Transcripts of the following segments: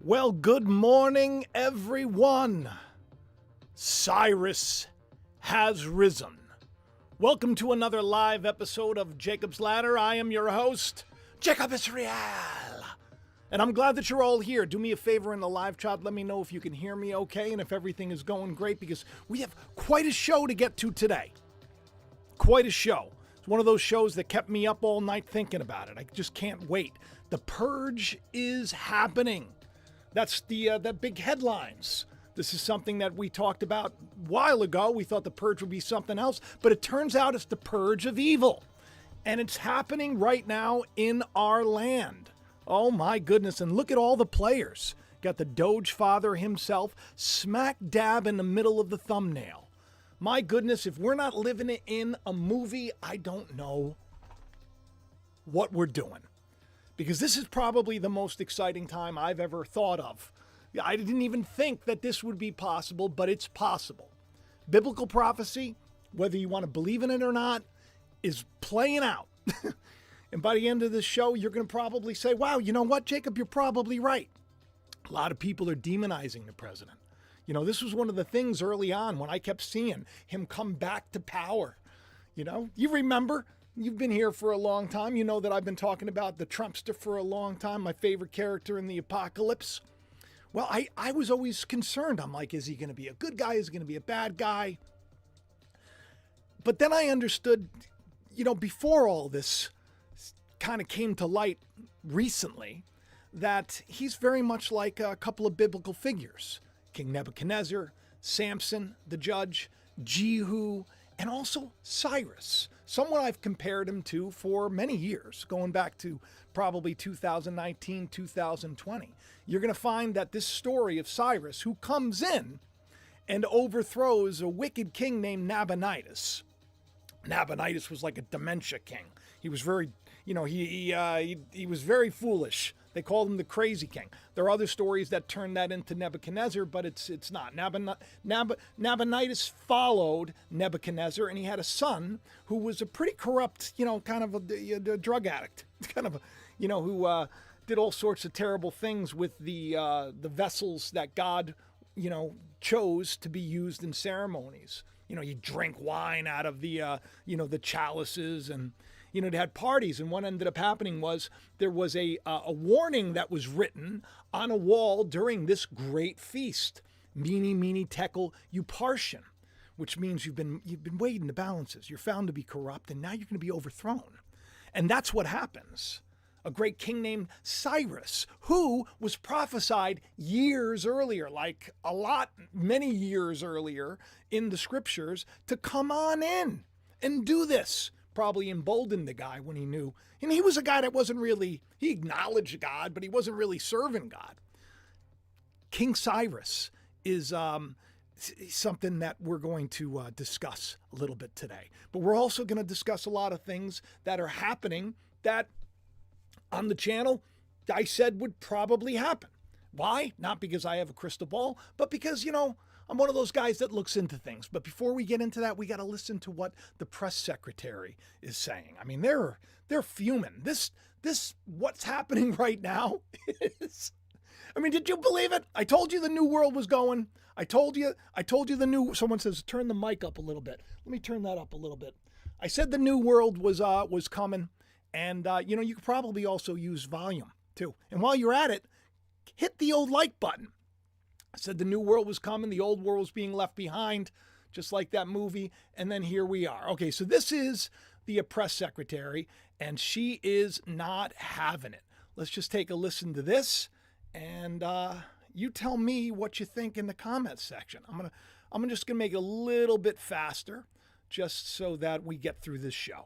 Well, good morning, everyone. Cyrus has risen. Welcome to another live episode of Jacob's Ladder. I am your host, Jacob Israel. And I'm glad that you're all here. Do me a favor in the live chat. Let me know if you can hear me okay and if everything is going great, because we have quite a show to get to today. Quite a show. It's one of those shows that kept me up all night thinking about it. I just can't wait. The Purge is happening. That's the big headlines. This is something that we talked about a while ago. We thought the Purge would be something else, but it turns out it's the Purge of evil. And it's happening right now in our land. Oh my goodness, and look at all the players. Got the Doge father himself smack dab in the middle of the thumbnail. My goodness, if we're not living it in a movie, I don't know what we're doing. Because this is probably the most exciting time I've ever thought of. I didn't even think that this would be possible, but it's possible. Biblical prophecy, whether you want to believe in it or not, is playing out. And by the end of this show, you're going to probably say, wow, you know what, Jacob, you're probably right. A lot of people are demonizing the president. You know, this was one of the things early on when I kept seeing him come back to power. You know, you remember? You've been here for a long time. You know that I've been talking about the Trumpster for a long time, my favorite character in the apocalypse. Well, I was always concerned. I'm like, is he going to be a good guy? Is he going to be a bad guy? But then I understood, you know, before all this kind of came to light recently, that he's very much like a couple of biblical figures. King Nebuchadnezzar, Samson, the judge, Jehu, and also Cyrus, someone I've compared him to for many years, going back to probably 2019, 2020. You're going to find that this story of Cyrus, who comes in and overthrows a wicked king named Nabonidus. Nabonidus was like a dementia king. He was very, you know, he was very foolish. They called him the crazy king. There are other stories that turn that into Nebuchadnezzar, but it's not. Nabonidus followed Nebuchadnezzar, and he had a son who was a pretty corrupt, you know, kind of a drug addict, kind of, you know, who did all sorts of terrible things with the vessels that God, you know, chose to be used in ceremonies. You know, you drink wine out of the, you know, the chalices, and you know, they had parties, and what ended up happening was there was a warning that was written on a wall during this great feast. Mene, mene, tekel, upharsin, which means you've been weighed in the balances. You're found to be corrupt, and now you're going to be overthrown. And that's what happens. A great king named Cyrus, who was prophesied years earlier, like many years earlier in the scriptures, to come on in and do this. Probably emboldened the guy when he knew. And he was a guy that wasn't really, he acknowledged God, but he wasn't really serving God. King Cyrus is something that we're going to discuss a little bit today. But we're also going to discuss a lot of things that are happening that on the channel I said would probably happen. Why? Not because I have a crystal ball, but because, you know, I'm one of those guys that looks into things. But before we get into that, we got to listen to what the press secretary is saying. I mean, they're fuming. This what's happening right now is, I mean, did you believe it? I told you the new world was going. I told you the new, someone says, turn the mic up a little bit. Let me turn that up a little bit. I said the new world was coming. And, you know, you could probably also use volume too. And while you're at it, hit the old like button. I said the new world was coming, the old world was being left behind, just like that movie, and then here we are. Okay, so this is the press secretary, and she is not having it. Let's just take a listen to this, and you tell me what you think in the comments section. I'm just gonna make it a little bit faster, just so that we get through this show.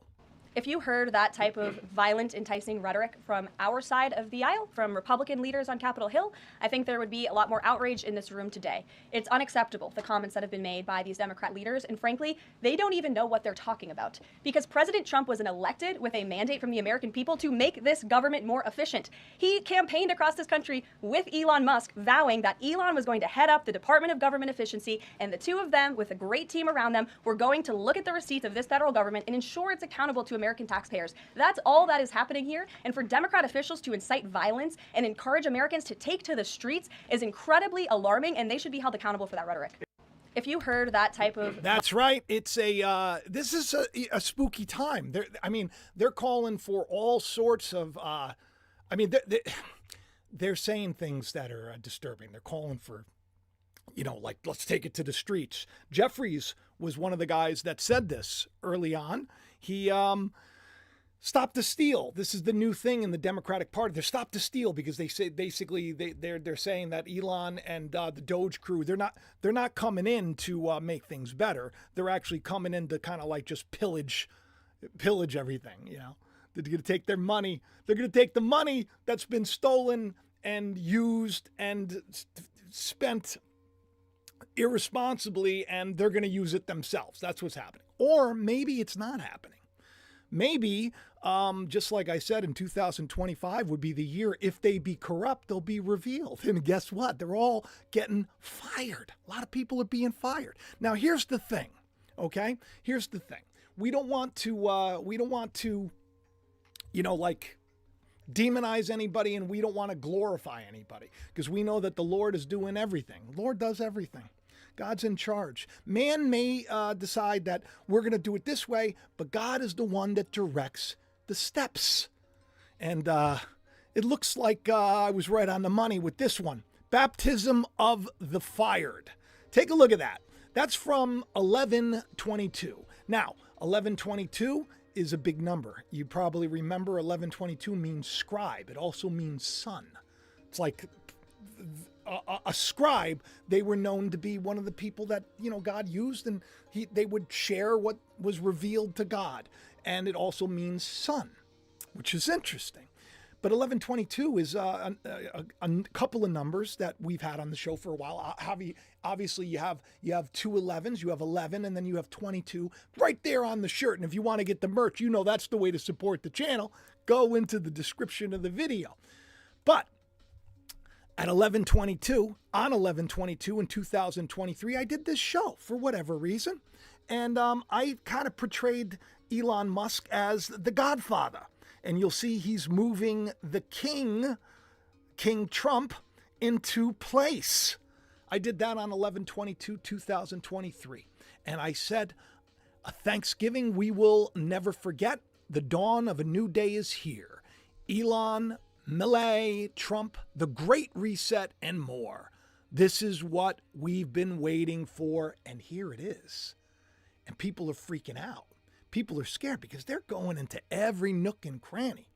If you heard that type of violent, enticing rhetoric from our side of the aisle, from Republican leaders on Capitol Hill, I think there would be a lot more outrage in this room today. It's unacceptable, the comments that have been made by these Democrat leaders, and frankly, they don't even know what they're talking about. Because President Trump was elected with a mandate from the American people to make this government more efficient. He campaigned across this country with Elon Musk, vowing that Elon was going to head up the Department of Government Efficiency, and the two of them, with a great team around them, were going to look at the receipts of this federal government and ensure it's accountable to American taxpayers. That's all that is happening here. And for Democrat officials to incite violence and encourage Americans to take to the streets is incredibly alarming, and they should be held accountable for that rhetoric. If you heard that type of... That's right. It's this is a spooky time. They're calling for all sorts of, they're saying things that are disturbing. They're calling for, like, let's take it to the streets. Jeffries was one of the guys that said this early on. He stop the steal. This is the new thing in the Democratic Party. They're stop the steal because they say basically they're saying that Elon and the Doge crew, they're not coming in to make things better. They're actually coming in to kind of like just pillage everything. They're going to take their money. They're going to take the money that's been stolen and used and spent irresponsibly, and they're going to use it themselves. That's what's happening. Or maybe it's not happening. Maybe, just like I said, in 2025 would be the year, if they be corrupt, they'll be revealed. And guess what? They're all getting fired. A lot of people are being fired. Now, here's the thing, okay? Here's the thing. We don't want to, demonize anybody, and we don't want to glorify anybody, because we know that the Lord is doing everything. The Lord does everything. God's in charge. Man may decide that we're going to do it this way, but God is the one that directs the steps. And it looks like I was right on the money with this one. Baptism of the fired. Take a look at that. That's from 1122. Now, 1122 is a big number. You probably remember 1122 means scribe. It also means son. It's like a scribe. They were known to be one of the people that, God used, and they would share what was revealed to God. And it also means son, which is interesting. But 1122 is a couple of numbers that we've had on the show for a while. Obviously, you have two 11s, you have 11, and then you have 22 right there on the shirt. And if you want to get the merch, that's the way to support the channel. Go into the description of the video. But at 1122, on 1122 in 2023, I did this show for whatever reason. And I kind of portrayed Elon Musk as the Godfather. And you'll see he's moving the King Trump, into place. I did that on 11/22/2023. And I said, a Thanksgiving we will never forget. The dawn of a new day is here. Elon, Milei, Trump, the Great Reset, and more. This is what we've been waiting for, and here it is. And people are freaking out. People are scared because they're going into every nook and cranny.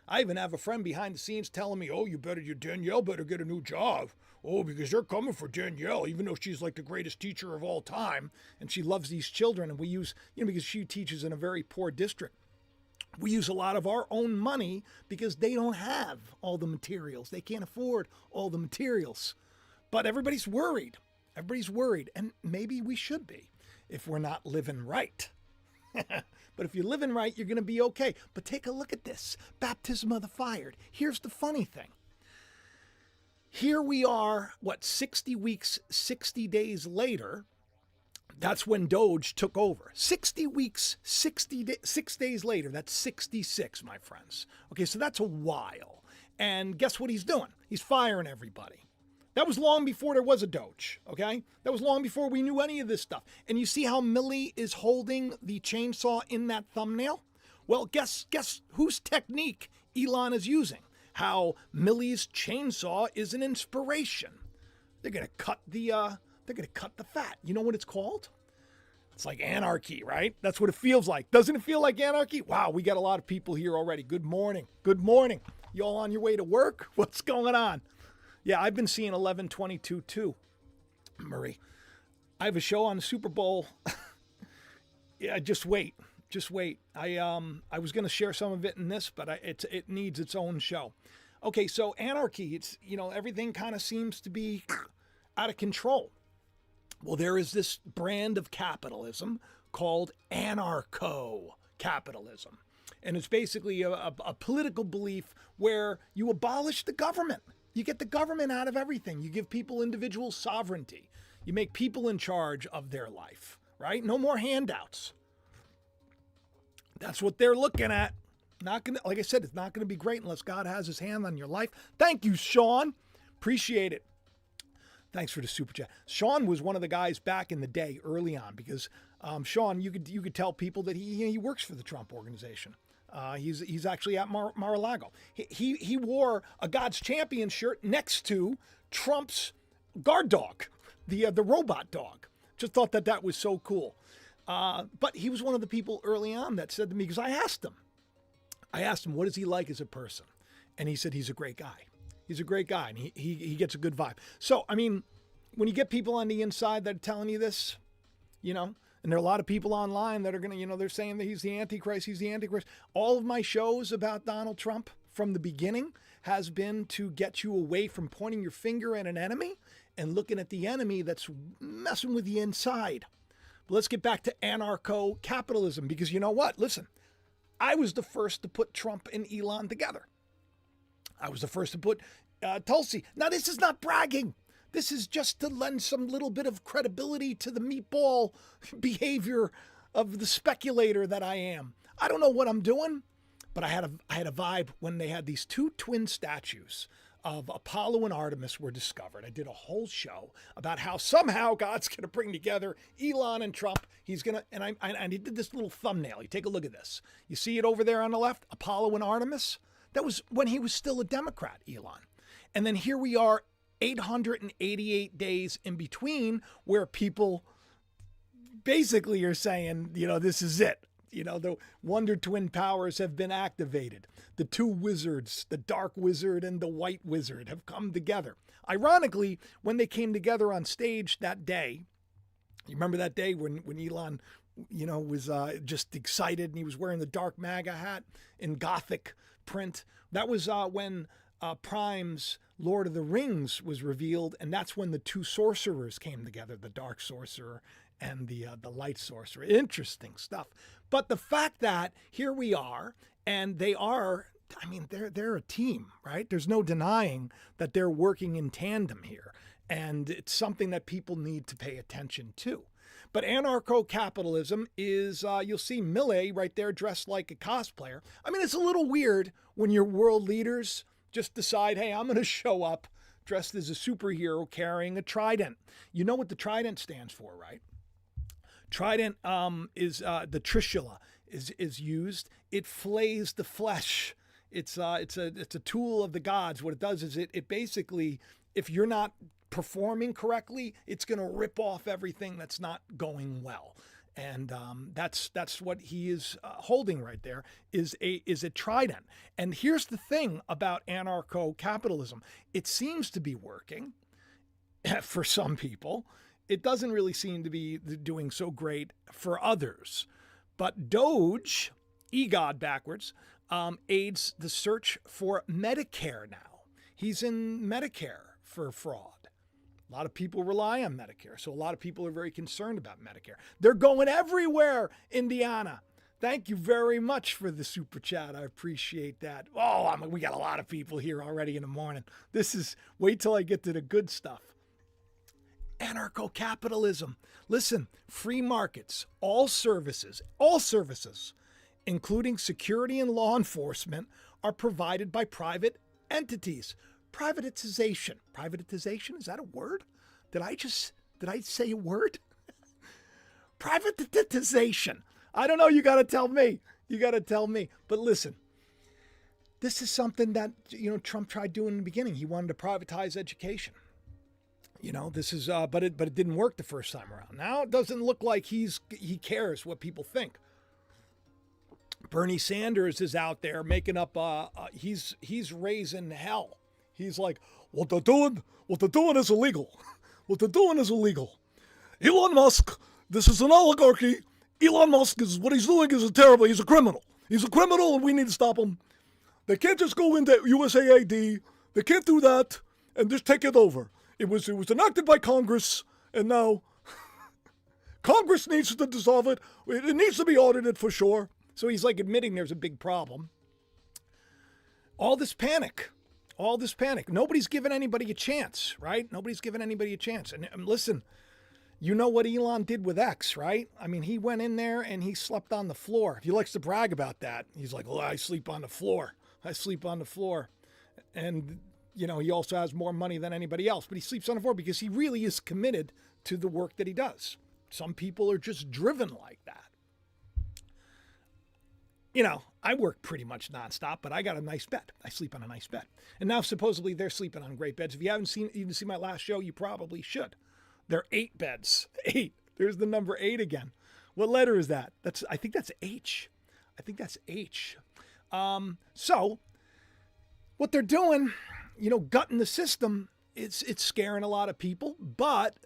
I even have a friend behind the scenes telling me, your Danielle better get a new job. Oh, because they're coming for Danielle, even though she's like the greatest teacher of all time. And she loves these children. And we use, because she teaches in a very poor district. We use a lot of our own money because they don't have all the materials. They can't afford all the materials. But everybody's worried. Everybody's worried. And maybe we should be if we're not living right. But if you're living right, you're going to be okay. But take a look at this. Baptism of the fired. Here's the funny thing. Here we are, 60 weeks, 60 days later. That's when Doge took over. 60 weeks, 6 days later. That's 66, my friends. Okay, so that's a while. And guess what he's doing? He's firing everybody. That was long before there was a Doge, okay? That was long before we knew any of this stuff. And you see how Millie is holding the chainsaw in that thumbnail? Well, guess whose technique Elon is using? How Millie's chainsaw is an inspiration. They're gonna cut the fat. You know what it's called? It's like anarchy, right? That's what it feels like. Doesn't it feel like anarchy? Wow, we got a lot of people here already. Good morning. Good morning. You all on your way to work? What's going on? Yeah, I've been seeing 11/22 too, Murray. I have a show on the Super Bowl. Yeah, just wait. I was going to share some of it in this, but it needs its own show. Okay, so anarchy, it's, everything kind of seems to be out of control. Well, there is this brand of capitalism called anarcho-capitalism. And it's basically a political belief where you abolish the government. You get the government out of everything. You give people individual sovereignty. You make people in charge of their life, right? No more handouts. That's what they're looking at. Not gonna, like I said, it's not gonna be great unless God has his hand on your life. Thank you, Sean. Appreciate it. Thanks for the super chat. Sean was one of the guys back in the day, early on, because Sean, you could tell people that he works for the Trump organization. He's actually at Mar-a-Lago. He wore a God's Champion shirt next to Trump's guard dog, the robot dog. Just thought that was so cool. But he was one of the people early on that said to me, because I asked him, what is he like as a person? And he said, he's a great guy. He's a great guy, and he gets a good vibe. So, I mean, when you get people on the inside that are telling you this, you know, and there are a lot of people online that are going to, you know, they're saying that he's the Antichrist, All of my shows about Donald Trump from the beginning has been to get you away from pointing your finger at an enemy and looking at the enemy that's messing with you inside. But let's get back to anarcho-capitalism, because you know what? Listen, I was the first to put Trump and Elon together. I was the first to put Tulsi. Now, this is not bragging. This is just to lend some little bit of credibility to the meatball behavior of the speculator that I am. I don't know what I'm doing, but I had a vibe when they had these two twin statues of Apollo and Artemis were discovered. I did a whole show about how somehow God's going to bring together Elon and Trump. He's going to, and I did this little thumbnail. You take a look at this. You see it over there on the left, Apollo and Artemis? That was when he was still a Democrat, Elon. And then here we are 888 days in between where people basically are saying, you know, this is it. You know, the Wonder Twin powers have been activated. The two wizards, the dark wizard and the white wizard, have come together. Ironically, when they came together on stage that day, you remember that day when Elon, you know, was just excited and he was wearing the dark MAGA hat in Gothic print. That was when Prime's Lord of the Rings was revealed, and that's when the two sorcerers came together, the dark sorcerer and the light sorcerer. Interesting stuff. But the fact that here we are, and they are, I mean, they're a team, right? There's no denying that they're working in tandem here, and it's something that people need to pay attention to. But anarcho-capitalism is, you'll see Millet right there dressed like a cosplayer. I mean, it's a little weird when your world leaders just decide, hey, I'm going to show up dressed as a superhero carrying a trident. You know what the trident stands for, right? Trident is the trishula is used. It flays the flesh. It's a tool of the gods. What it does is it basically, if you're not performing correctly, it's going to rip off everything that's not going well. And that's what he is holding right there is a trident. And here's the thing about anarcho-capitalism. It seems to be working for some people. It doesn't really seem to be doing so great for others. But Doge, EGOD backwards, aids the search for Medicare now. He's in Medicare for fraud. A lot of people rely on Medicare, so a lot of people are very concerned about Medicare. They're going everywhere, Indiana. Thank you very much for the super chat. I appreciate that. Oh, we got a lot of people here already in the morning. Wait till I get to the good stuff. Anarcho-capitalism. Listen, free markets, all services, including security and law enforcement, are provided by private entities. Privatization. Privatization, is that a word? Did I say a word? Privatization. I don't know, you got to tell me. But listen, this is something that, you know, Trump tried doing in the beginning. He wanted to privatize education. You know, this is, but it didn't work the first time around. Now it doesn't look like he cares what people think. Bernie Sanders is out there making up, he's raising hell. He's like, what they're doing is illegal. What they're doing is illegal. Elon Musk, this is an oligarchy. Elon Musk what he's doing is terrible. He's a criminal. He's a criminal and we need to stop him. They can't just go into USAID. They can't do that and just take it over. It was enacted by Congress, and now Congress needs to dissolve it. It needs to be audited for sure. So he's like admitting there's a big problem. All this panic. Nobody's giving anybody a chance, right? Nobody's giving anybody a chance. And listen, You know what Elon did with X, right? I mean, he went in there and he slept on the floor. He likes to brag about that. He's like, well, I sleep on the floor. I sleep on the floor. And, you know, he also has more money than anybody else, but he sleeps on the floor because he really is committed to the work that he does. Some people are just driven like that. You know, I work pretty much nonstop, but I got a nice bed. I sleep on a nice bed. And now supposedly they're sleeping on great beds. If you haven't even seen my last show, you probably should. They're 8 beds. 8. There's the number 8 again. What letter is that? I think that's H. I think that's H. So what they're doing, you know, gutting the system, it's scaring a lot of people, but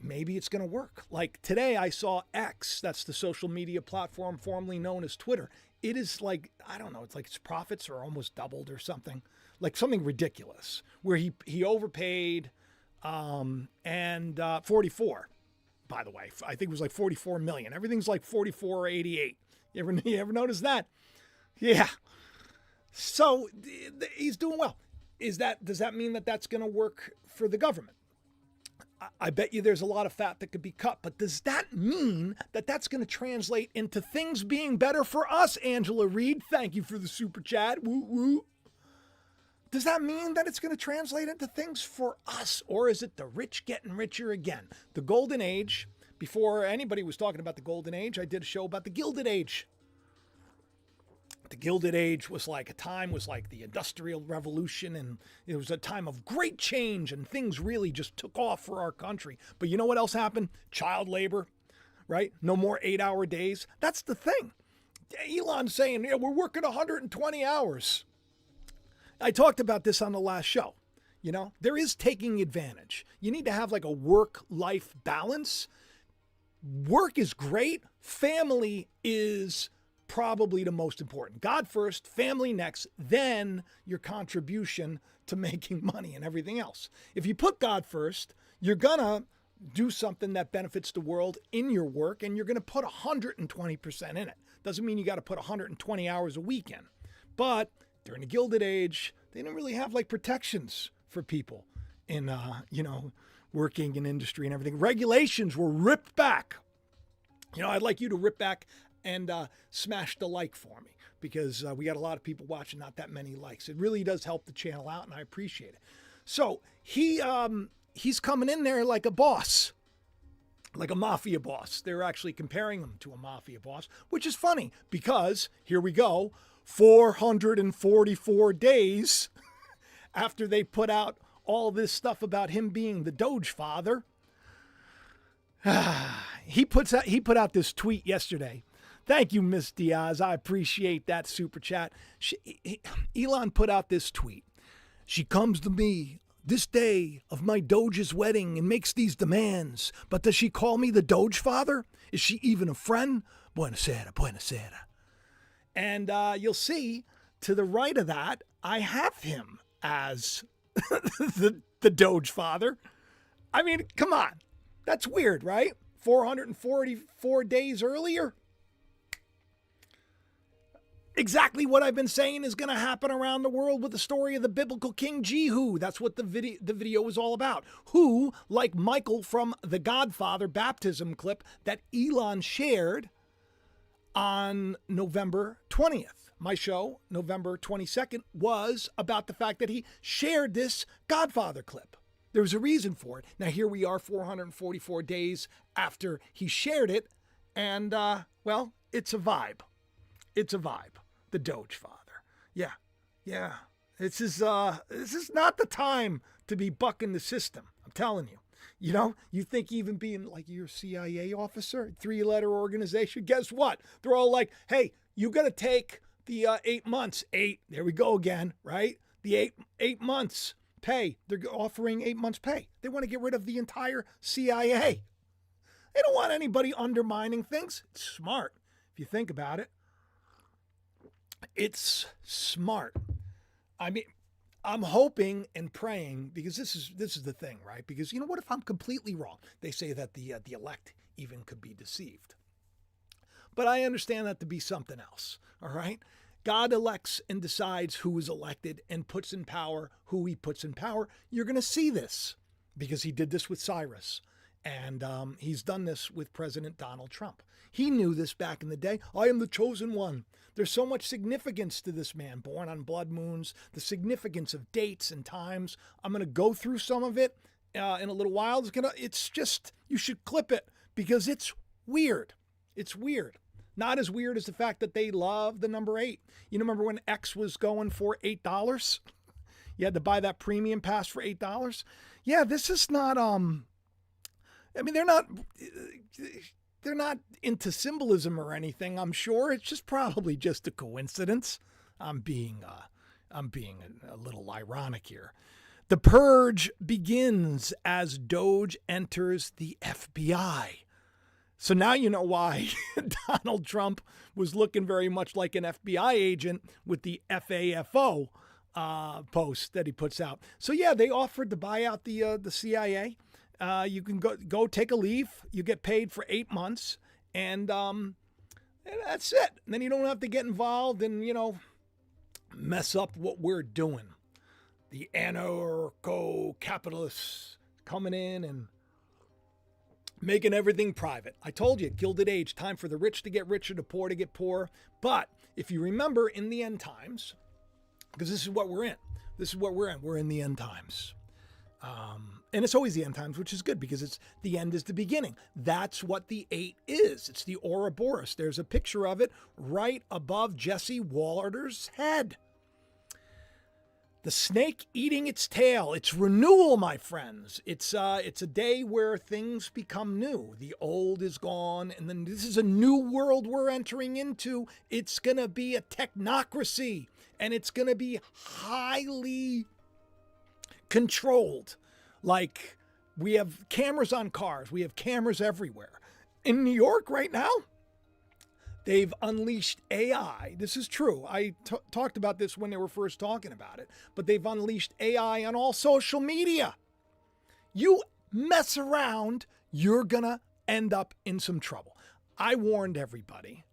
maybe it's going to work. Like today I saw X, that's the social media platform formerly known as Twitter. It is like, I don't know, it's like its profits are almost doubled or something, like something ridiculous, where he overpaid, and 44, by the way. I think it was like 44 million. Everything's like 44 or 88. You ever notice that? Yeah. So he's doing well. Does that mean that that's going to work for the government? I bet you there's a lot of fat that could be cut, but does that mean that that's going to translate into things being better for us, Angela Reed? Thank you for the super chat. Woo woo. Does that mean that it's going to translate into things for us, or is it the rich getting richer again? The Golden Age, before anybody was talking about the Golden Age, I did a show about the Gilded Age. The Gilded Age was like the Industrial Revolution, and it was a time of great change, and things really just took off for our country. But you know what else happened? Child labor, right? No more 8-hour days. That's the thing. Elon's saying, yeah, we're working 120 hours. I talked about this on the last show. You know, there is taking advantage. You need to have like a work-life balance. Work is great. Family is probably the most important. God first, family next, then your contribution to making money and everything else. If you put God first, you're going to do something that benefits the world in your work, and you're going to put 120% in it. Doesn't mean you got to put 120 hours a week in. But during the Gilded Age, they didn't really have like protections for people in, working in industry and everything. Regulations were ripped back. You know, I'd like you to rip back and smash the like for me, because we got a lot of people watching, not that many likes. It really does help the channel out, and I appreciate it. So he's coming in there like a boss, like a mafia boss. They're actually comparing him to a mafia boss, which is funny because here we go, 444 days after they put out all this stuff about him being the Doge father. He put out this tweet yesterday. Thank you, Miss Diaz. I appreciate that super chat. Elon put out this tweet. She comes to me this day of my Doge's wedding and makes these demands. But does she call me the Doge father? Is she even a friend? Buonasera, buonasera. And you'll see to the right of that, I have him as the Doge father. I mean, come on. That's weird, right? 444 days earlier. Exactly what I've been saying is going to happen around the world with the story of the biblical King Jehu. That's what the video is all about. Who, like Michael from the Godfather baptism clip that Elon shared on November 20th. My show, November 22nd, was about the fact that he shared this Godfather clip. There was a reason for it. Now, here we are 444 days after he shared it, and, well, it's a vibe. It's a vibe. The Doge father. Yeah. This is not the time to be bucking the system. I'm telling you. You know, you think even being like your CIA officer, 3-letter organization, guess what? They're all like, hey, you got to take the 8 months. 8, there we go again, right? The 8 months pay. They're offering 8 months pay. They want to get rid of the entire CIA. They don't want anybody undermining things. It's smart if you think about it. It's smart. I mean, I'm hoping and praying, because this is the thing, right? Because you know what, if I'm completely wrong, they say that the elect even could be deceived. But I understand that to be something else, all right? God elects and decides who is elected and puts in power who he puts in power. You're going to see this because he did this with Cyrus. And he's done this with President Donald Trump. He knew this back in the day. I am the chosen one. There's so much significance to this man, born on blood moons, the significance of dates and times. I'm going to go through some of it in a little while. It's just, you should clip it because it's weird. It's weird. Not as weird as the fact that they love the number 8. You remember when X was going for $8? You had to buy that premium pass for $8. Yeah, this is not, I mean, they're not into symbolism or anything, I'm sure. It's just probably just a coincidence. I'm being a little ironic here. The purge begins as Doge enters the FBI. So now you know why Donald Trump was looking very much like an FBI agent with the FAFO post that he puts out. So yeah, they offered to buy out the CIA. You can go take a leave. You get paid for 8 months, and that's it. And then you don't have to get involved and mess up what we're doing. The anarcho-capitalists coming in and making everything private. I told you, Gilded Age, time for the rich to get richer, the poor to get poorer. But if you remember, in the end times, because this is what we're in. We're in the end times. And it's always the end times, which is good because it's the end is the beginning. That's what the 8 is. It's the Ouroboros. There's a picture of it right above Jesse Wahlers' head. The snake eating its tail. It's renewal, my friends. It's a day where things become new. The old is gone, and then this is a new world we're entering into. It's going to be a technocracy, and it's going to be highly controlled. Like, we have cameras on cars. We have cameras everywhere. In New York right now, they've unleashed AI. This is true. I talked about this when they were first talking about it. But they've unleashed AI on all social media. You mess around, you're going to end up in some trouble. I warned everybody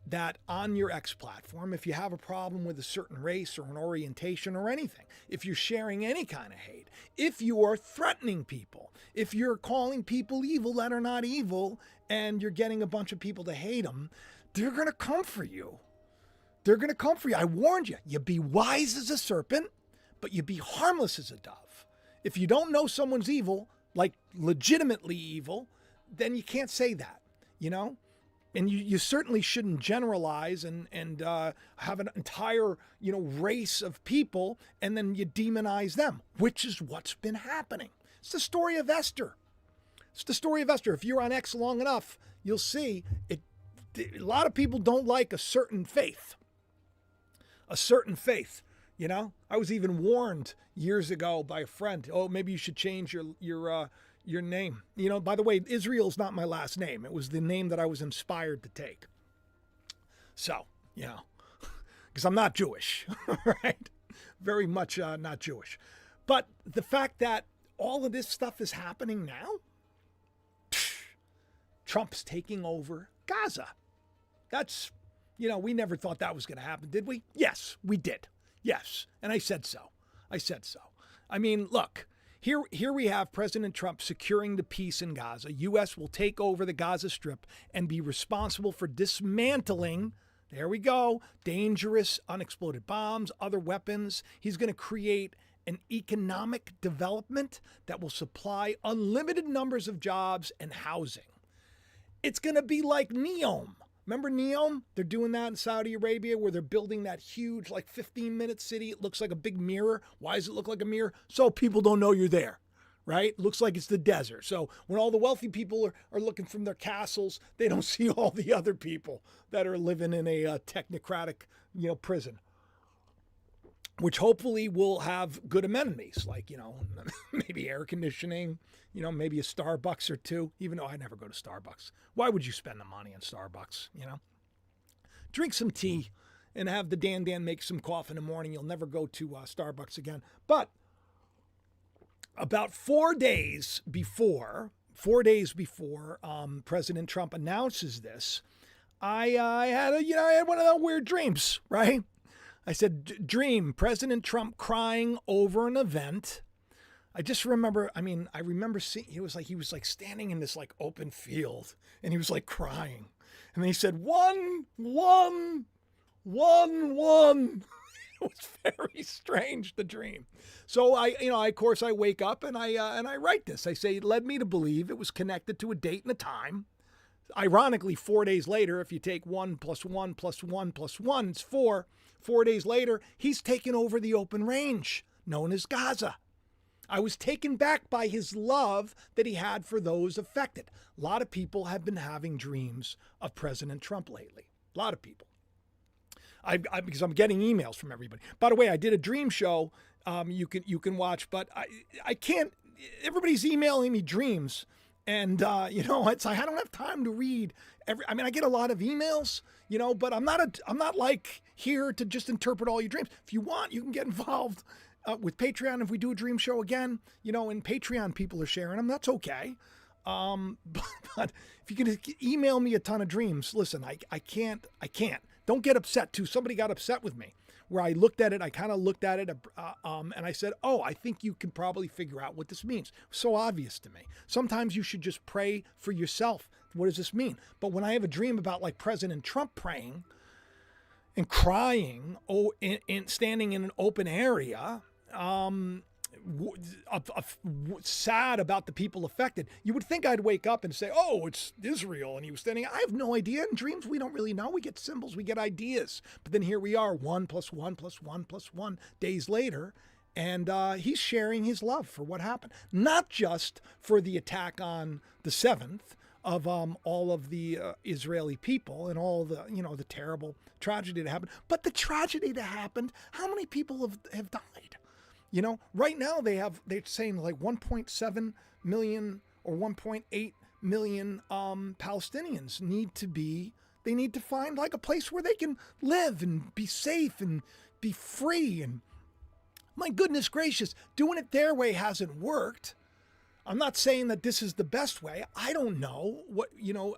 that on your X platform, if you have a problem with a certain race or an orientation or anything, if you're sharing any kind of hate, if you are threatening people, if you're calling people evil that are not evil, and you're getting a bunch of people to hate them, they're going to come for you. They're going to come for you. I warned you. You be wise as a serpent, but you be harmless as a dove. If you don't know someone's evil, like legitimately evil, then you can't say that, And you certainly shouldn't generalize and have an entire, race of people and then you demonize them, which is what's been happening. It's the story of Esther. It's the story of Esther. If you're on X long enough, you'll see it. A lot of people don't like a certain faith. A certain faith, I was even warned years ago by a friend, oh, maybe you should change your name. By the way, Israel's not my last name. It was the name that I was inspired to take. So, because I'm not Jewish, right? Very much not Jewish. But the fact that all of this stuff is happening now, Trump's taking over Gaza. That's, we never thought that was going to happen, did we? Yes, we did. Yes. And I said so. I mean, look. Here we have President Trump securing the peace in Gaza. U.S. will take over the Gaza Strip and be responsible for dismantling, there we go, dangerous unexploded bombs, other weapons. He's going to create an economic development that will supply unlimited numbers of jobs and housing. It's going to be like Neom. Remember Neom? They're doing that in Saudi Arabia where they're building that huge 15-minute city. It looks like a big mirror. Why does it look like a mirror? So people don't know you're there, right? It looks like it's the desert. So when all the wealthy people are looking from their castles, they don't see all the other people that are living in a technocratic, prison, which hopefully will have good amenities like, maybe air conditioning, maybe a Starbucks or two, even though I never go to Starbucks. Why would you spend the money on Starbucks, Drink some tea and have the Dan make some coffee in the morning. You'll never go to Starbucks again. But about 4 days before President Trump announces this, I had one of those weird dreams, right? I said, dream, President Trump crying over an event. I just remember, I remember seeing, he was like standing in this like open field and he was like crying. And then he said, 1, 1, 1, 1. It was very strange, the dream. So of course I wake up and I write this. I say, it led me to believe it was connected to a date and a time. Ironically, 4 days later, if you take 1 plus 1 plus 1 plus 1, it's 4. 4 days later, he's taken over the open range known as Gaza. I was taken back by his love that he had for those affected. A lot of people have been having dreams of President Trump lately. A lot of people. Because I'm getting emails from everybody. By the way, I did a dream show. You can watch, but I can't. Everybody's emailing me dreams, and it's like I don't have time to read I get a lot of emails, but I'm not like here to just interpret all your dreams. If you want, you can get involved with Patreon. If we do a dream show again, and Patreon people are sharing them, that's okay. But if you can email me a ton of dreams, listen, I can't. Don't get upset too. Somebody got upset with me where I looked at it. I kind of looked at it and I said, oh, I think you can probably figure out what this means. So obvious to me. Sometimes you should just pray for yourself. What does this mean? But when I have a dream about like President Trump praying and crying and standing in an open area, sad about the people affected, you would think I'd wake up and say, oh, it's Israel and he was standing. I have no idea. In dreams, we don't really know. We get symbols, we get ideas. But then here we are, 1 plus 1 plus 1 plus 1 days later, and he's sharing his love for what happened. Not just for the attack on the 7th of all of the Israeli people and all the, the terrible tragedy that happened, but the tragedy that happened, how many people have died? Right now they're saying like 1.7 million or 1.8 million Palestinians need to find like a place where they can live and be safe and be free. And my goodness gracious, doing it their way hasn't worked. I'm not saying that this is the best way. I don't know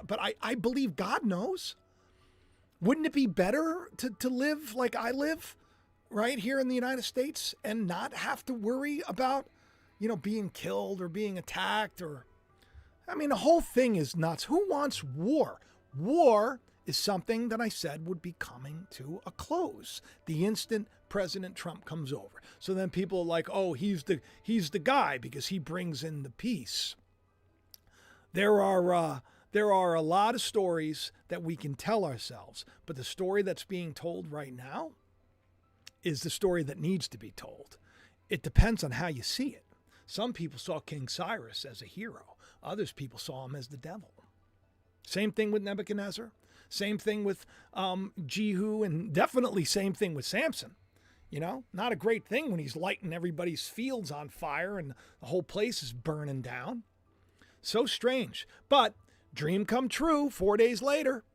but I believe God knows. Wouldn't it be better to live like I live? Right here in the United States and not have to worry about, being killed or being attacked the whole thing is nuts. Who wants war? War is something that I said would be coming to a close the instant President Trump comes over. So then people are like, oh, he's the guy because he brings in the peace. There are a lot of stories that we can tell ourselves, but the story that's being told right now is the story that needs to be told. It depends on how you see it. Some people saw King Cyrus as a hero. Others people saw him as the devil. Same thing with Nebuchadnezzar. Same thing with Jehu, and definitely same thing with Samson. Not a great thing when he's lighting everybody's fields on fire and the whole place is burning down. So strange. But dream come true 4 days later.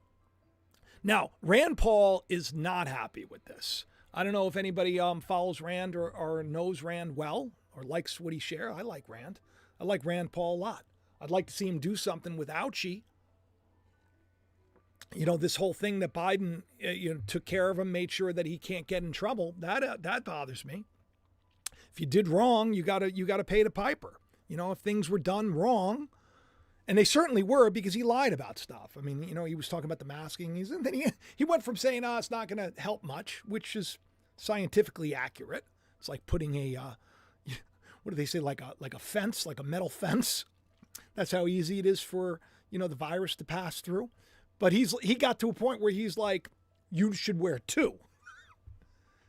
Now, Rand Paul is not happy with this. I don't know if anybody follows Rand or knows Rand well or likes what he shares. I like Rand. I like Rand Paul a lot. I'd like to see him do something with Ouchie. This whole thing that Biden took care of him, made sure that he can't get in trouble. That bothers me. If you did wrong, you gotta pay the piper. If things were done wrong, and they certainly were because he lied about stuff. He was talking about the masking. And then he went from saying, it's not going to help much, which is scientifically accurate. It's like putting what do they say, like a fence, like a metal fence. That's how easy it is for, the virus to pass through. But he got to a point where he's like, you should wear 2.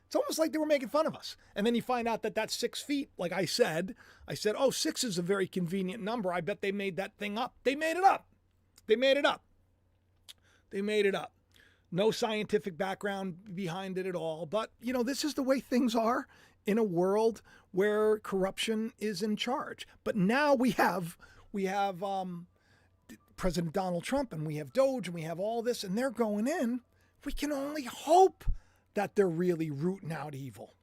It's almost like they were making fun of us. And then you find out that that's 6 feet. Like I said, oh, 6 is a very convenient number. I bet they made that thing up. They made it up. They made it up. No scientific background behind it at all. But, this is the way things are in a world where corruption is in charge. But now we have President Donald Trump and we have Doge and we have all this and they're going in. We can only hope that they're really rooting out evil.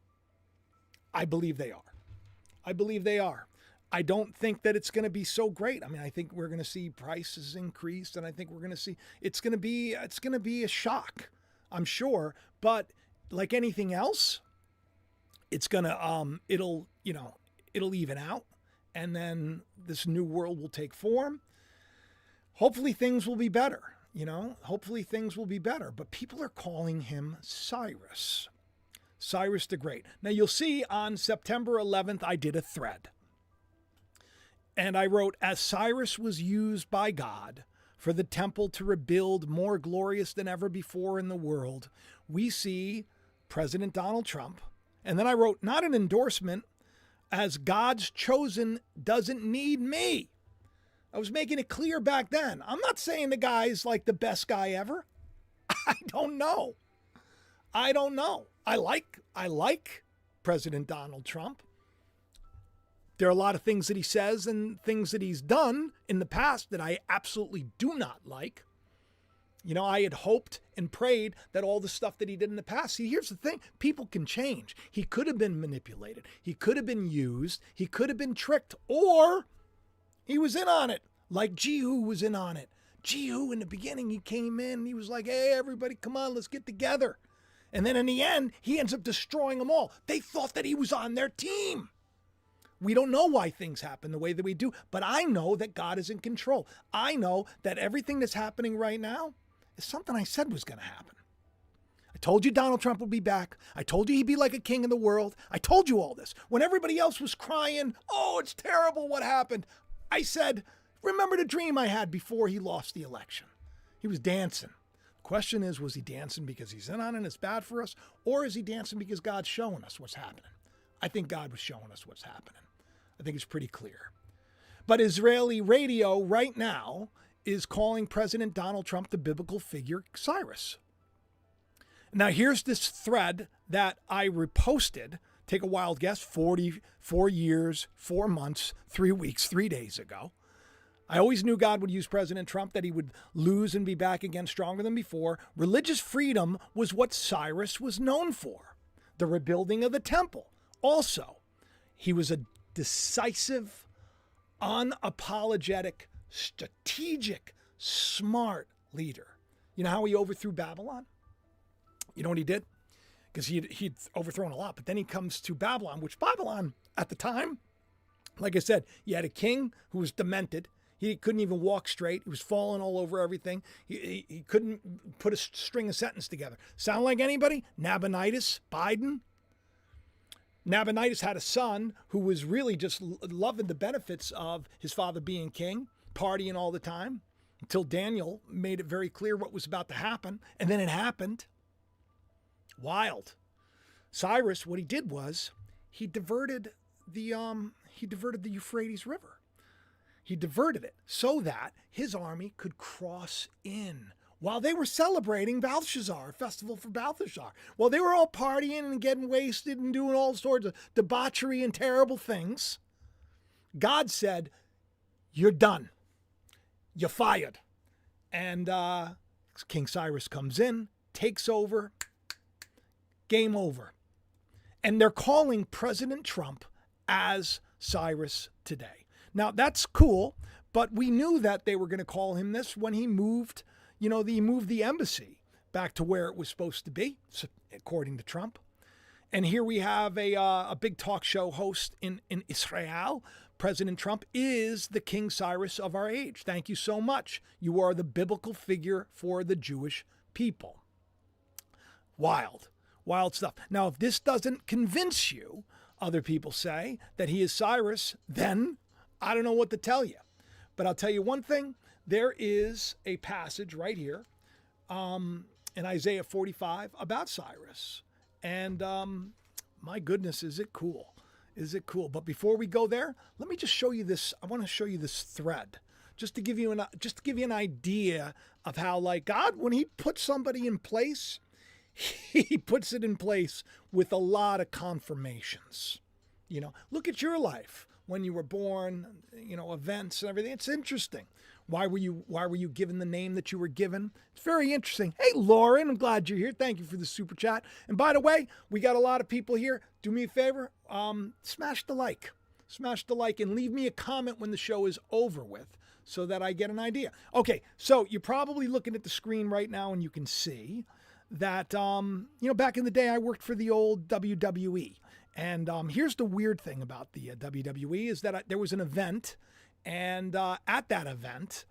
I believe they are. I don't think that it's going to be so great. I think we're going to see prices increase, and I think we're going to see it's going to be a shock, I'm sure. But like anything else, it's going to it'll even out. and then this new world will take form. Hopefully things will be better, hopefully things will be better. But people are calling him Cyrus. Cyrus the Great. Now you'll see on September 11th, I did a thread. And I wrote, as Cyrus was used by God for the temple to rebuild more glorious than ever before in the world, we see President Donald Trump. And then I wrote, not an endorsement, as God's chosen doesn't need me. I was making it clear back then. I'm not saying the guy's like the best guy ever. I don't know. I like President Donald Trump. There are a lot of things that he says and things that he's done in the past that I absolutely do not like. I had hoped and prayed that all the stuff that he did in the past. See, here's the thing. People can change. He could have been manipulated. He could have been used. He could have been tricked. Or he was in on it, like Jehu was in on it. Jehu, in the beginning, he came in and he was like, hey, everybody, come on, let's get together. And then in the end, he ends up destroying them all. They thought that he was on their team. We don't know why things happen the way that we do, but I know that God is in control. I know that everything that's happening right now is something I said was going to happen. I told you Donald Trump would be back. I told you he'd be like a king of the world. I told you all this. When everybody else was crying, oh, it's terrible what happened, I said, remember the dream I had before he lost the election. He was dancing. The question is, was he dancing because he's in on it and it's bad for us? Or is he dancing because God's showing us what's happening? I think God was showing us what's happening. I think it's pretty clear. But Israeli radio right now is calling President Donald Trump the biblical figure Cyrus. Now here's this thread that I reposted, take a wild guess, 44 years, 4 months, 3 weeks, 3 days ago. I always knew God would use President Trump, that he would lose and be back again stronger than before. Religious freedom was what Cyrus was known for. The rebuilding of the temple. Also, he was a decisive, unapologetic, strategic, smart leader. You know how he overthrew Babylon? You know what he did? Because he'd overthrown a lot. But then he comes to Babylon, which Babylon at the time, like I said, you had a king who was demented. He couldn't even walk straight. He was falling all over everything. He couldn't put a string of sentence together. Sound like anybody? Nabonidus, Biden. Nabonidus had a son who was really just loving the benefits of his father being king, partying all the time, until Daniel made it very clear what was about to happen. And then it happened. Wild. Cyrus, what he did was he diverted the Euphrates River. He diverted it so that his army could cross in while they were celebrating Belshazzar, a festival for Belshazzar. While they were all partying and getting wasted and doing all sorts of debauchery and terrible things, God said, you're done. You're fired. And King Cyrus comes in, takes over, game over. And they're calling President Trump as Cyrus today. Now, that's cool, but we knew that they were going to call him this when he moved, he moved the embassy back to where it was supposed to be, according to Trump. And here we have a big talk show host in Israel. President Trump is the King Cyrus of our age. Thank you so much. You are the biblical figure for the Jewish people. Wild stuff. Now, if this doesn't convince you, other people say, that he is Cyrus, then I don't know what to tell you. But I'll tell you one thing. There is a passage right here in Isaiah 45 about Cyrus. And my goodness, is it cool? Is it cool? But before we go there, let me just show you this. I want to show you this thread just to give you an idea of how, like, God, when he puts somebody in place, he puts it in place with a lot of confirmations. Look at your life. When you were born, events and everything. It's interesting. Why were you given the name that you were given? It's very interesting. Hey, Lauren, I'm glad you're here. Thank you for the super chat. And by the way, we got a lot of people here. Do me a favor, smash the like. Smash the like and leave me a comment when the show is over with so that I get an idea. Okay, so you're probably looking at the screen right now and you can see that, back in the day I worked for the old WWE. And here's the weird thing about the WWE is that there was an event, and at that event,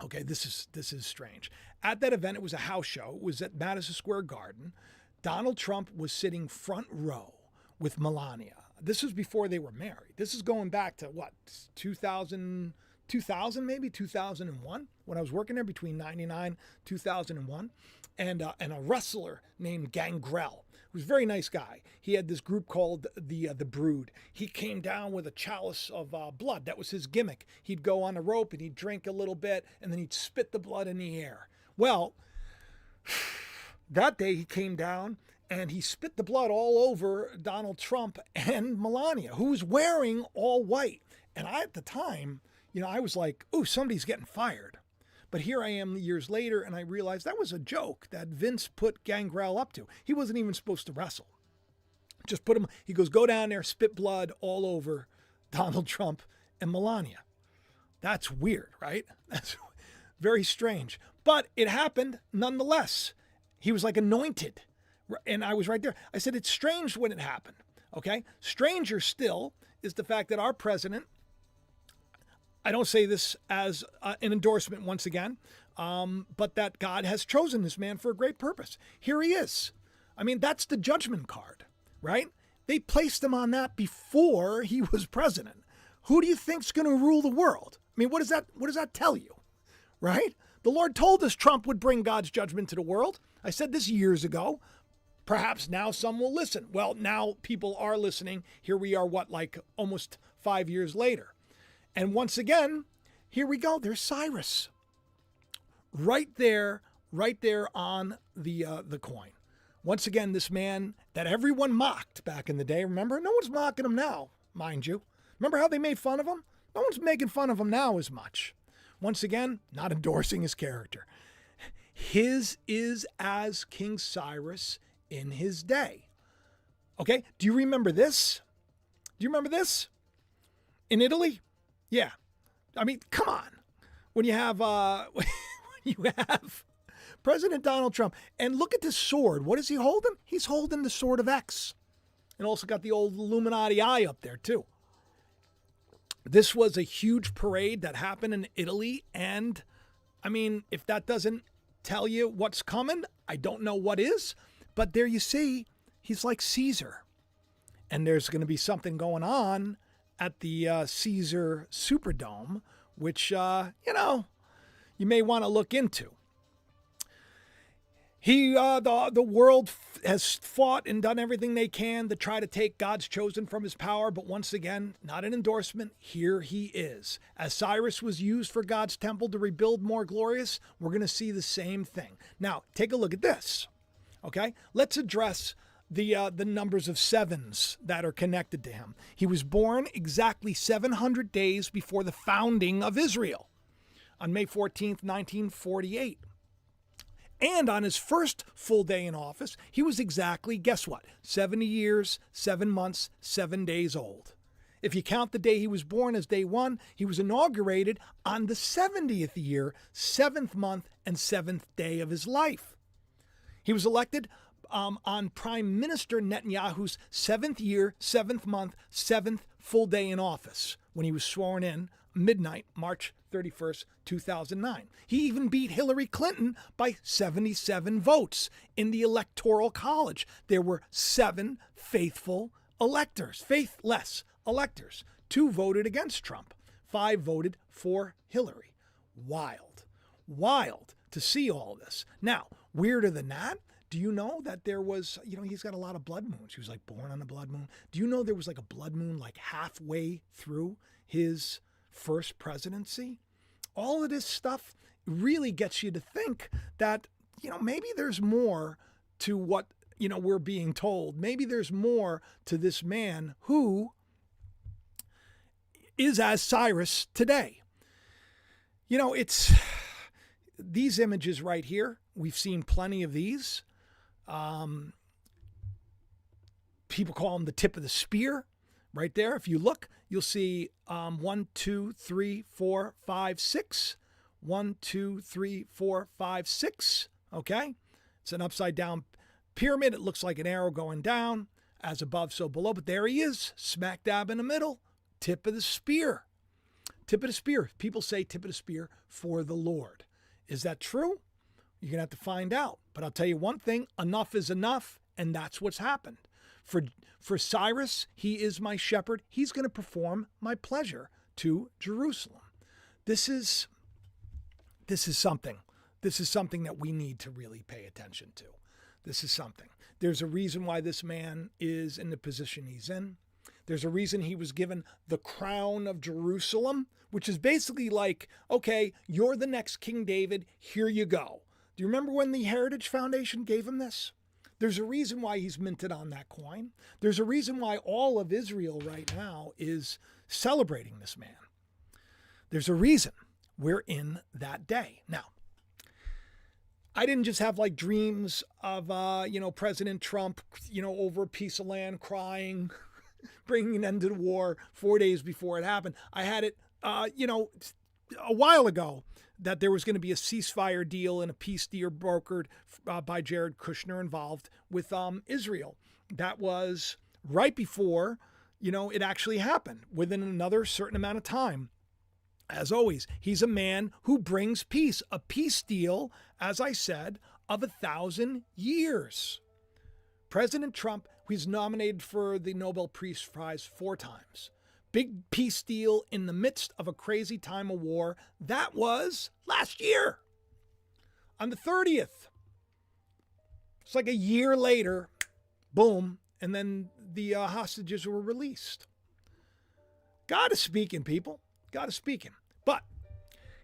okay, this is strange. At that event, it was a house show. It was at Madison Square Garden. Donald Trump was sitting front row with Melania. This was before they were married. This is going back to what, 2000 maybe, 2001, when I was working there between 99, 2001. And a wrestler named Gangrel, who was a very nice guy. He had this group called the Brood. He came down with a chalice of blood. That was his gimmick. He'd go on a rope and he'd drink a little bit, and then he'd spit the blood in the air. Well, that day he came down and he spit the blood all over Donald Trump and Melania, who was wearing all white. And I, at the time, I was like, ooh, somebody's getting fired. But here I am years later, and I realized that was a joke that Vince put Gangrel up to. He wasn't even supposed to wrestle. Just put him, he goes, go down there, spit blood all over Donald Trump and Melania. That's weird, right? That's very strange. But it happened nonetheless. He was like anointed. And I was right there. I said, it's strange when it happened. Okay? Stranger still is the fact that our president, I don't say this as an endorsement once again, but that God has chosen this man for a great purpose. Here he is. I mean, that's the judgment card, right? They placed him on that before he was president. Who do you think's going to rule the world? I mean, what does that tell you, right? The Lord told us Trump would bring God's judgment to the world. I said this years ago. Perhaps now some will listen. Well, now people are listening. Here we are, like almost 5 years later. And once again, here we go. There's Cyrus. Right there on the coin. Once again, this man that everyone mocked back in the day. Remember? No one's mocking him now, mind you. Remember how they made fun of him? No one's making fun of him now as much. Once again, not endorsing his character. His is as King Cyrus in his day. Okay? Do you remember this? Do you remember this? In Italy? Yeah. I mean, come on. When you have President Donald Trump, and look at this sword. What is he holding? He's holding the sword of X. And also got the old Illuminati eye up there too. This was a huge parade that happened in Italy, and I mean, if that doesn't tell you what's coming, I don't know what is. But there you see, he's like Caesar. And there's going to be something going on at the Caesar Superdome, which, you may want to look into. The world has fought and done everything they can to try to take God's chosen from his power. But once again, not an endorsement. Here he is. As Cyrus was used for God's temple to rebuild more glorious, we're going to see the same thing. Now, take a look at this. Okay, let's address the numbers of sevens that are connected to him. He was born exactly 700 days before the founding of Israel on May 14th, 1948. And on his first full day in office, he was exactly, guess what, 70 years, 7 months, 7 days old. If you count the day he was born as day one, he was inaugurated on the 70th year, 7th month, and 7th day of his life. He was elected on Prime Minister Netanyahu's 7th year, 7th month, 7th full day in office when he was sworn in midnight, March 31st, 2009. He even beat Hillary Clinton by 77 votes in the Electoral College. There were 7 faithless electors. 2 voted against Trump. 5 voted for Hillary. Wild to see all this. Now, weirder than that, do you know that there was, he's got a lot of blood moons. He was like born on a blood moon. Do you know there was like a blood moon like halfway through his first presidency? All of this stuff really gets you to think that, maybe there's more to what, we're being told. Maybe there's more to this man who is as Cyrus today. It's these images right here. We've seen plenty of these. People call them the tip of the spear. Right there, if you look, you'll see 1, 2, 3, 4, 5, 6. 1, 2, 3, 4, 5, 6. Okay? It's an upside down pyramid. It looks like an arrow going down. as above, so below. But there he is, smack dab in the middle, tip of the spear. Tip of the spear. People say tip of the spear for the Lord. Is that true? You're going to have to find out. But I'll tell you one thing, enough is enough, and that's what's happened. For Cyrus, he is my shepherd. He's going to perform my pleasure to Jerusalem. This is something. This is something that we need to really pay attention to. This is something. There's a reason why this man is in the position he's in. There's a reason he was given the crown of Jerusalem, which is basically like, okay, you're the next King David. Here you go. Do you remember when the Heritage Foundation gave him this? There's a reason why he's minted on that coin. There's a reason why all of Israel right now is celebrating this man. There's a reason we're in that day. Now, I didn't just have like dreams of, President Trump, over a piece of land crying, bringing an end to the war 4 days before it happened. I had it, a while ago that there was going to be a ceasefire deal and a peace deal brokered by Jared Kushner involved with Israel. That was right before, it actually happened, within another certain amount of time. As always, he's a man who brings peace, a peace deal, as I said, of 1,000 years. President Trump, who's nominated for the Nobel Prize 4 times. Big peace deal in the midst of a crazy time of war. That was last year, on the 30th. It's like a year later, boom, and then the hostages were released. God is speaking, people. God is speaking. But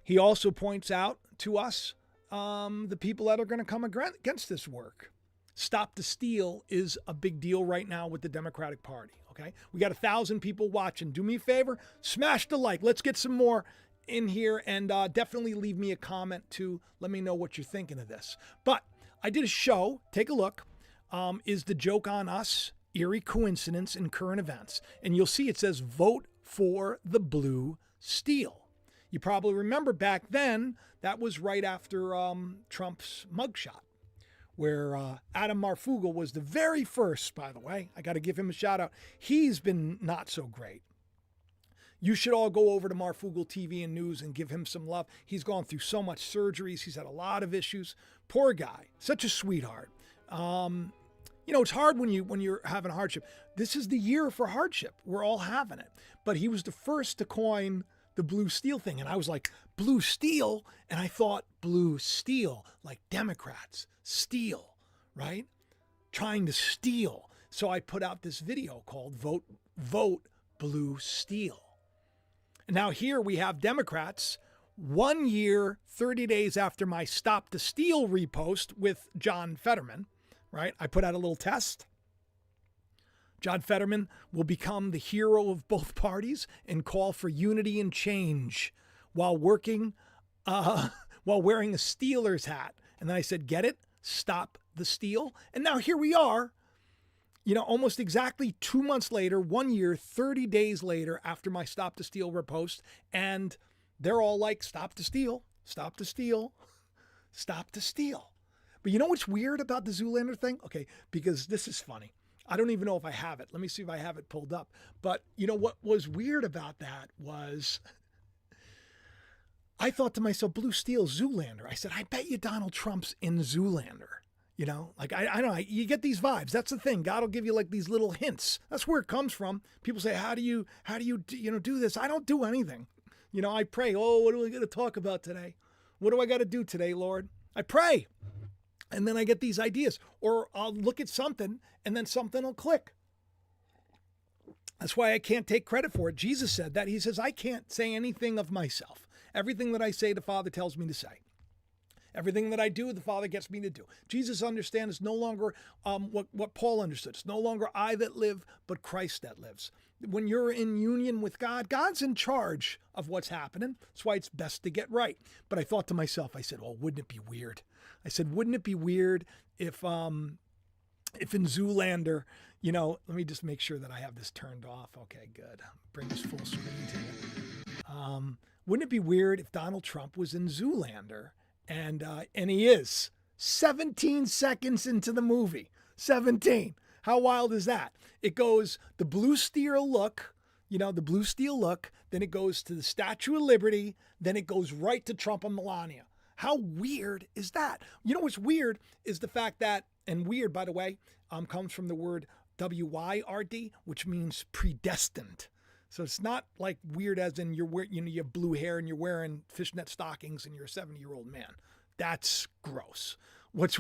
he also points out to us the people that are going to come against this work. Stop the steal is a big deal right now with the Democratic Party. Okay, we got 1,000 people watching. Do me a favor, smash the like. Let's get some more in here, and definitely leave me a comment to let me know what you're thinking of this. But I did a show. Take a look. Is the joke on us? Eerie coincidence in current events, and you'll see it says vote for the blue steel. You probably remember back then that was right after Trump's mugshot, where Adam Marfugel was the very first, by the way. I got to give him a shout out. He's been not so great. You should all go over to Marfugel TV and News and give him some love. He's gone through so much surgeries. He's had a lot of issues. Poor guy. Such a sweetheart. It's hard when you're having hardship. This is the year for hardship. We're all having it. But he was the first to coin the blue steel thing. And I was like, blue steel? And I thought blue steel, like Democrats, steal, right? Trying to steal. So I put out this video called Vote Blue Steel. And now here we have Democrats 1 year, 30 days after my Stop the Steal repost with John Fetterman, right? I put out a little test. John Fetterman will become the hero of both parties and call for unity and change while wearing a Steelers hat. And then I said, get it? Stop the steal. And now here we are, almost exactly 2 months later, 1 year, 30 days later after my Stop the Steal repost. And they're all like, stop the steal, stop the steal, stop the steal. But you know what's weird about the Zoolander thing? Okay, because this is funny. I don't even know if I have it. Let me see if I have it pulled up. But what was weird about that was I thought to myself, Blue Steel, Zoolander. I said, I bet you Donald Trump's in Zoolander. I don't know. You get these vibes. That's the thing. God will give you like these little hints. That's where it comes from. People say, how do you do this? I don't do anything. I pray. Oh, what are we going to talk about today? What do I got to do today, Lord? I pray. And then I get these ideas, or I'll look at something and then something will click. That's why I can't take credit for it. Jesus said that. He says, I can't say anything of myself. Everything that I say, the Father tells me to say. Everything that I do, the Father gets me to do. Jesus understands it's no longer what Paul understood. It's no longer I that live, but Christ that lives. When you're in union with God, God's in charge of what's happening. That's why it's best to get right. But I thought to myself, I said, well, wouldn't it be weird? I said, wouldn't it be weird if in Zoolander, let me just make sure that I have this turned off. Okay, good. Bring this full screen to you. Wouldn't it be weird if Donald Trump was in Zoolander? And he is 17 seconds into the movie. 17. How wild is that? It goes the blue steel look, the blue steel look, then it goes to the Statue of Liberty, then it goes right to Trump and Melania. How weird is that? What's weird is the fact that, and weird, by the way, comes from the word WYRD, which means predestined. So it's not like weird as in you have blue hair and you're wearing fishnet stockings and you're a 70-year-old man. That's gross. What's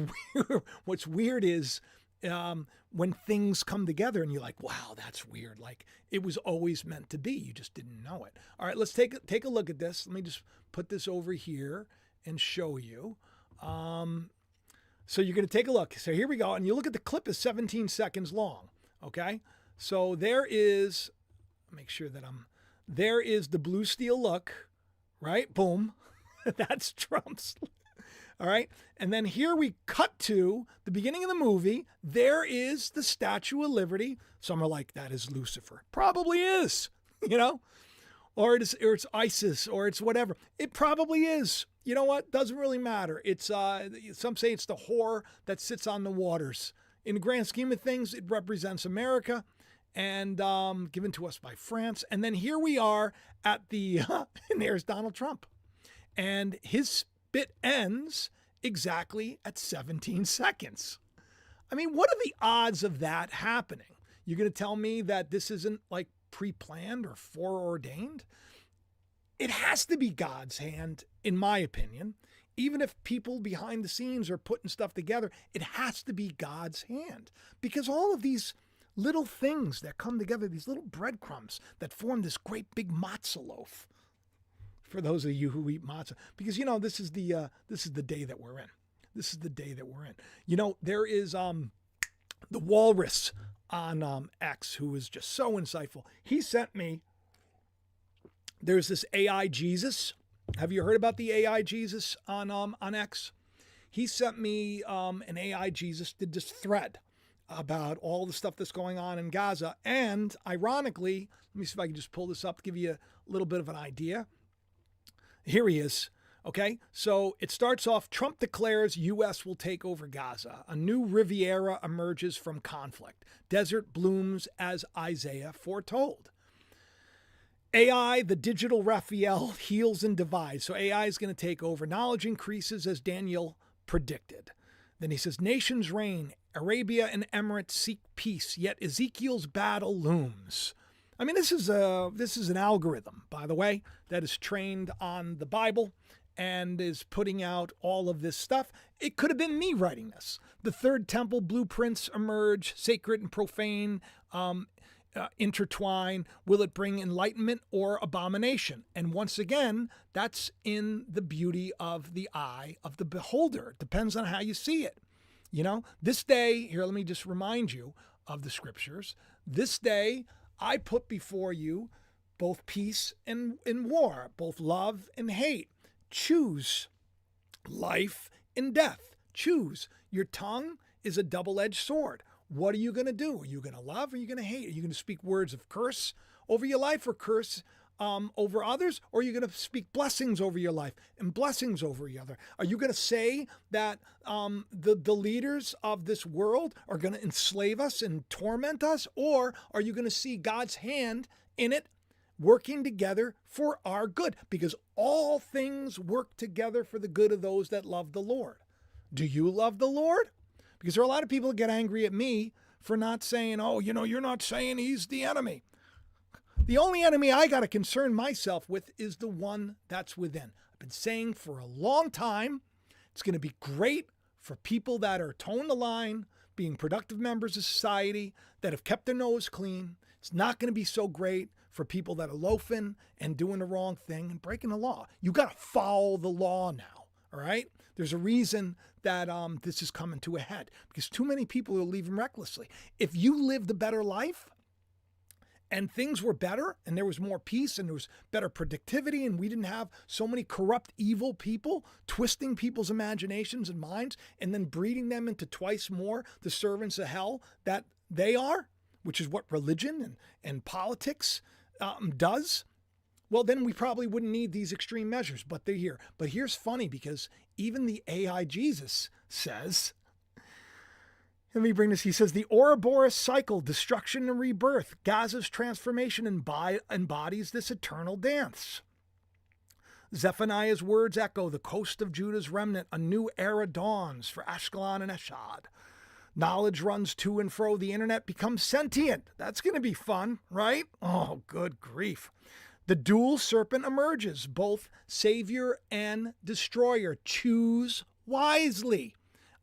weird is when things come together and you're like, wow, that's weird. Like it was always meant to be. You just didn't know it. All right, let's take a look at this. Let me just put this over here and show you. So you're going to take a look. So here we go. And you look at the clip is 17 seconds long. Okay. So there is, make sure that there is the blue steel look, right? Boom. That's Trump's. All right. And then here we cut to the beginning of the movie. There is the Statue of Liberty. Some are like, that is Lucifer. Probably is, or it's ISIS or it's whatever. It probably is. You know what? Doesn't really matter. It's some say it's the whore that sits on the waters. In the grand scheme of things, it represents America and given to us by France. And then here we are at the, and there's Donald Trump. And his bit ends exactly at 17 seconds. I mean, what are the odds of that happening? You're going to tell me that this isn't like pre-planned or foreordained? It has to be God's hand, in my opinion. Even if people behind the scenes are putting stuff together, it has to be God's hand. Because all of these little things that come together, these little breadcrumbs that form this great big matzah loaf. For those of you who eat matzah, because this is the day that we're in. This is the day that we're in. There is the walrus on X who is just so insightful. He sent me. There's this AI Jesus. Have you heard about the AI Jesus on X? He sent me an AI Jesus did this thread about all the stuff that's going on in Gaza, and ironically, let me see if I can just pull this up to give you a little bit of an idea. Here he is. Okay, so it starts off, Trump declares U.S. will take over Gaza. A new Riviera emerges from conflict. Desert blooms as Isaiah foretold. AI, the digital Raphael, heals and divides. So AI is going to take over. Knowledge increases as Daniel predicted. Then he says, nations reign. Arabia and Emirates seek peace, yet Ezekiel's battle looms. I mean, this is an algorithm, by the way, that is trained on the Bible and is putting out all of this stuff. It could have been me writing this. The third temple blueprints emerge, sacred and profane, intertwine. Will it bring enlightenment or abomination? And once again, that's in the beauty of the eye of the beholder. It depends on how you see it. This day, here, let me just remind you of the scriptures. This day, I put before you both peace and war, both love and hate. Choose life and death. Choose. Your tongue is a double-edged sword. What are you going to do? Are you going to love or are you going to hate? Are you going to speak words of curse over your life or curse over others? Or are you going to speak blessings over your life and blessings over your other? Are you going to say that the leaders of this world are going to enslave us and torment us? Or are you going to see God's hand in it working together for our good? Because all things work together for the good of those that love the Lord. Do you love the Lord? Because there are a lot of people that get angry at me for not saying, oh, you're not saying he's the enemy. The only enemy I got to concern myself with is the one that's within. I've been saying for a long time, it's going to be great for people that are toeing the line, being productive members of society, that have kept their nose clean. It's not going to be so great for people that are loafing and doing the wrong thing and breaking the law. You got to follow the law now, all right? There's a reason that this is coming to a head because too many people are leaving recklessly. If you lived a better life and things were better and there was more peace and there was better productivity and we didn't have so many corrupt, evil people twisting people's imaginations and minds and then breeding them into twice more the servants of hell that they are, which is what religion and politics does, well, then we probably wouldn't need these extreme measures, but they're here. But here's funny because even the AI Jesus says, Let me bring this. He says, the Ouroboros cycle, destruction and rebirth. Gaza's transformation embodies this eternal dance. Zephaniah's words echo, the coast of Judah's remnant, a new era dawns for Ashkelon and Eshad. Knowledge runs to and fro. The internet becomes sentient. That's going to be fun, right? Oh, good grief. The dual serpent emerges, both savior and destroyer. Choose wisely.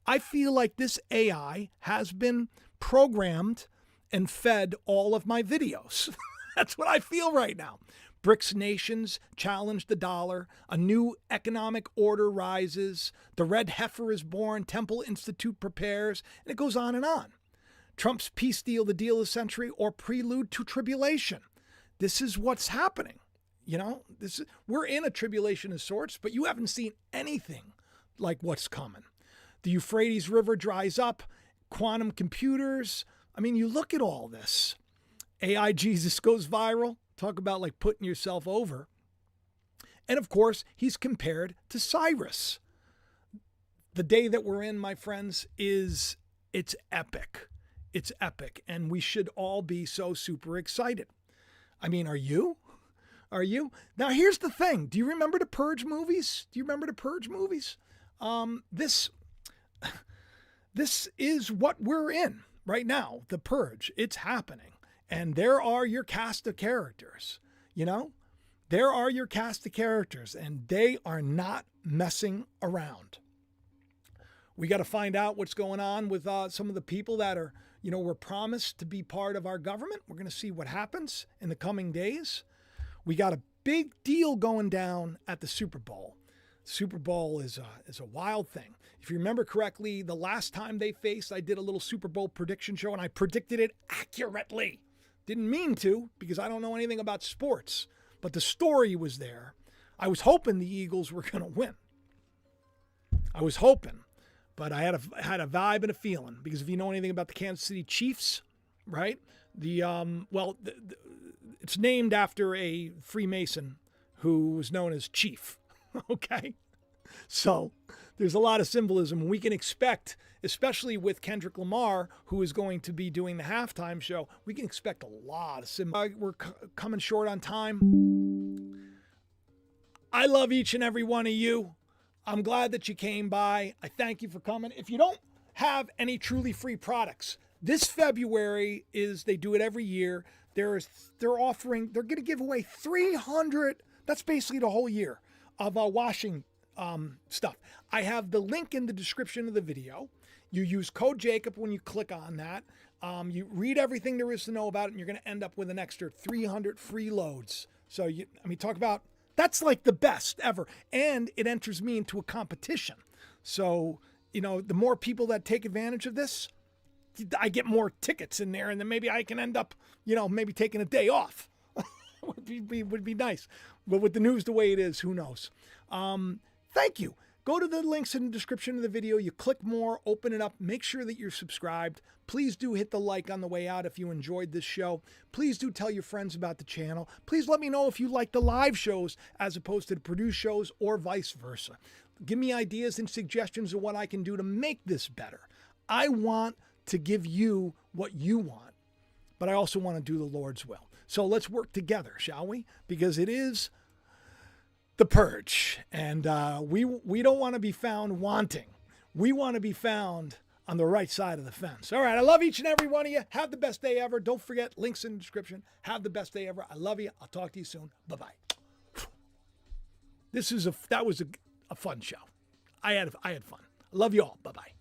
I feel like this AI has been programmed and fed all of my videos. That's what I feel right now. BRICS nations challenge the dollar. A new economic order rises. The red heifer is born. Temple Institute prepares. And it goes on and on. Trump's peace deal, the deal of the century, or prelude to tribulation. This is what's happening. You know, we're in a tribulation of sorts, but you haven't seen anything like what's coming. The Euphrates River dries up. Quantum computers. I mean, you look at all this. AI Jesus goes viral. Talk about like putting yourself over. And of course, he's compared to Cyrus. The day that we're in, my friends, it's epic. It's epic. And we should all be so super excited. I mean, are you? Are you? Now, here's the thing. Do you remember the Purge movies? This is what we're in right now, the Purge. It's happening. And there are your cast of characters, you know? There are your cast of characters, and they are not messing around. We got to find out what's going on with some of the people that are, you know, were promised to be part of our government. We're going to see what happens in the coming days. We got a big deal going down at the Super Bowl. Super Bowl is a wild thing. If you remember correctly, the last time they faced, I did a little Super Bowl prediction show, and I predicted it accurately. Didn't mean to, because I don't know anything about sports, but the story was there. I was hoping the Eagles were going to win. I was hoping, but I had a vibe and a feeling, because if you know anything about the Kansas City Chiefs, right? It's named after a Freemason who was known as Chief. Okay? So there's a lot of symbolism we can expect, especially with Kendrick Lamar, who is going to be doing the halftime show. We can expect a lot of symbolism. We're coming short on time. I love each and every one of you. I'm glad that you came by. I thank you for coming. If you don't have any truly free products, this February they do it every year. They're going to give away 300, that's basically the whole year, of washing stuff. I have the link in the description of the video. You use code Jacob when you click on that. You read everything there is to know about it, and you're going to end up with an extra 300 free loads. So, talk about, that's like the best ever. And it enters me into a competition. So, the more people that take advantage of this, I get more tickets in there, and then maybe I can end up, maybe taking a day off. would be nice. But with the news the way it is, who knows? Thank you. Go to the links in the description of the video. You click more, open it up, make sure that you're subscribed. Please do hit the like on the way out if you enjoyed this show. Please do tell your friends about the channel. Please let me know if you like the live shows as opposed to the produced shows or vice versa. Give me ideas and suggestions of what I can do to make this better. I want to give you what you want, but I also want to do the Lord's will. So let's work together, shall we? Because it is the Purge, and we don't want to be found wanting. We want to be found on the right side of the fence. All right, I love each and every one of you. Have the best day ever. Don't forget, links in the description. Have the best day ever. I love you. I'll talk to you soon. Bye-bye. That was a fun show. I had fun. I love you all. Bye-bye.